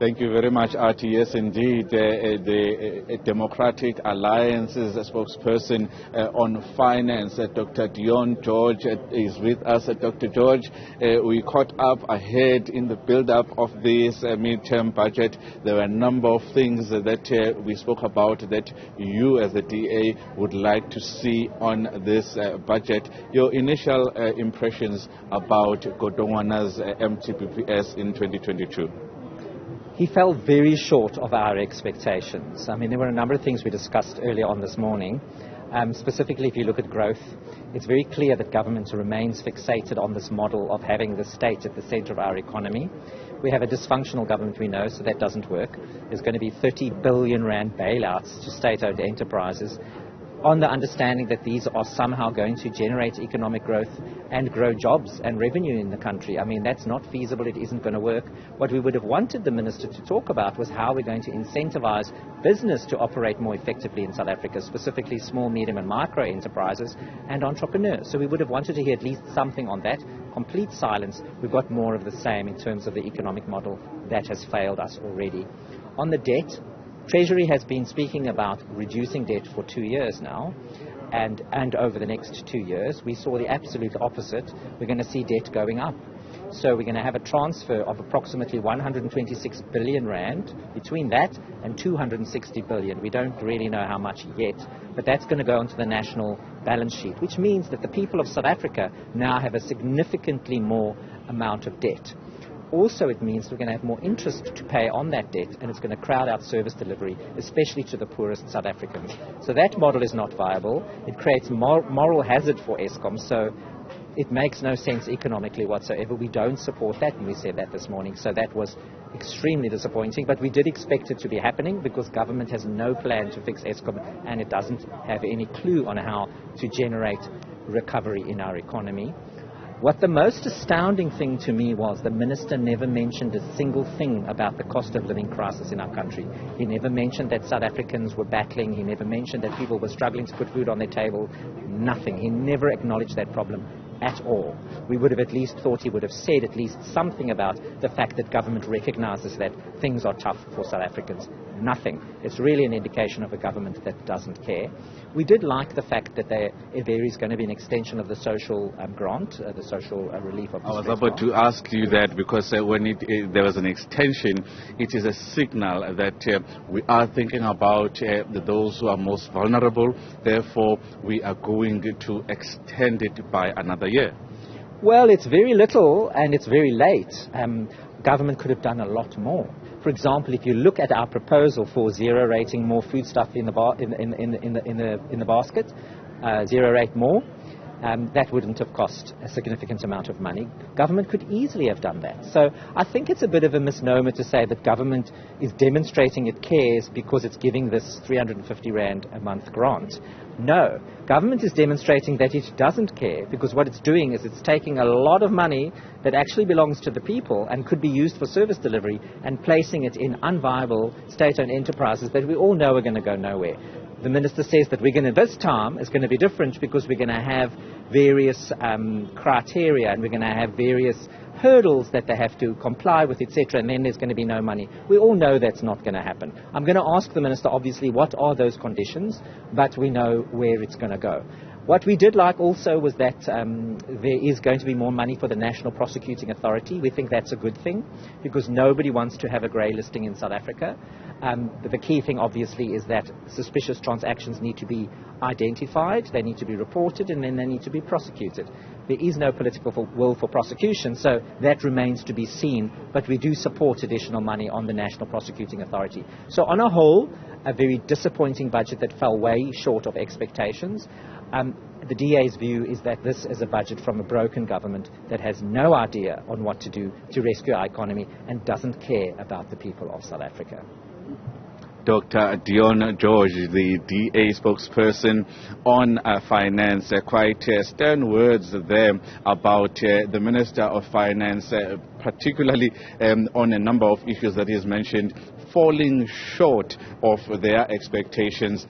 Thank you very much, Artie. Yes, indeed, the Democratic Alliance's spokesperson on finance, Dr. Deon George, is with us. Dr. George, we caught up ahead in the build-up of this midterm budget. There were a number of things that we spoke about that you, as the DA, would like to see on this budget. Your initial impressions about Godongwana's MTBPS in 2022? He fell very short of our expectations. I mean, there were a number of things we discussed earlier on this morning. Specifically, if you look at growth, it's very clear that government remains fixated on this model of having the state at the center of our economy. We have a dysfunctional government, we know, so that doesn't work. There's going to be 30 billion rand bailouts to state-owned enterprises, on the understanding that these are somehow going to generate economic growth and grow jobs and revenue in the country. I mean, that's not feasible. It isn't going to work. What we would have wanted the minister to talk about was how we're going to incentivize business to operate more effectively in South Africa, specifically small, medium and micro enterprises and entrepreneurs. So we would have wanted to hear at least something on that. Complete silence. We've got more of the same in terms of the economic model that has failed us already. On the debt, Treasury has been speaking about reducing debt for 2 years now, and over the next 2 years. We saw the absolute opposite. We're going to see debt going up. So we're going to have a transfer of approximately 126 billion rand, between that and 260 billion. We don't really know how much yet, but that's going to go onto the national balance sheet, which means that the people of South Africa now have a significantly more amount of debt. Also, it means we're going to have more interest to pay on that debt, and it's going to crowd out service delivery, especially to the poorest South Africans. So that model is not viable. It creates moral hazard for Eskom, so it makes no sense economically whatsoever. We don't support that, and we said that this morning. So that was extremely disappointing, but we did expect it to be happening because government has no plan to fix Eskom, and it doesn't have any clue on how to generate recovery in our economy. What the most astounding thing to me was the minister never mentioned a single thing about the cost of living crisis in our country. He never mentioned that South Africans were battling. He never mentioned that people were struggling to put food on their table. Nothing. He never acknowledged that problem at all. We would have at least thought he would have said at least something about the fact that government recognizes that things are tough for South Africans. Nothing. It's really an indication of a government that doesn't care. We did like the fact that there is going to be an extension of the social grant, the social relief of the I was about to ask you that because when there was an extension, it is a signal that we are thinking about those who are most vulnerable. Therefore, we are going to extend it by another year. Well, it's very little and it's very late. Government could have done a lot more. For example, if you look at our proposal for zero rating more foodstuff in the basket, zero rate more, that wouldn't have cost a significant amount of money. Government could easily have done that. So I think it's a bit of a misnomer to say that government is demonstrating it cares because it's giving this 350 rand a month grant. No, government is demonstrating that it doesn't care because what it's doing is it's taking a lot of money that actually belongs to the people and could be used for service delivery and placing it in unviable state-owned enterprises that we all know are going to go nowhere. The minister says that this time is going to be different because we're going to have various criteria and we're going to have various hurdles that they have to comply with, etc., and then there's going to be no money. We all know that's not going to happen. I'm going to ask the minister, obviously, what are those conditions, but we know where it's going to go. What we did like also was that there is going to be more money for the National Prosecuting Authority. We think that's a good thing because nobody wants to have a grey listing in South Africa. But the key thing, obviously, is that suspicious transactions need to be identified, they need to be reported, and then they need to be prosecuted. There is no political will for prosecution, so that remains to be seen, but we do support additional money on the National Prosecuting Authority. So on a whole, a very disappointing budget that fell way short of expectations. The DA's view is that this is a budget from a broken government that has no idea on what to do to rescue our economy and doesn't care about the people of South Africa. Dr. Deon George, the DA spokesperson on finance, quite stern words there about the Minister of Finance, particularly on a number of issues that he's mentioned, falling short of their expectations.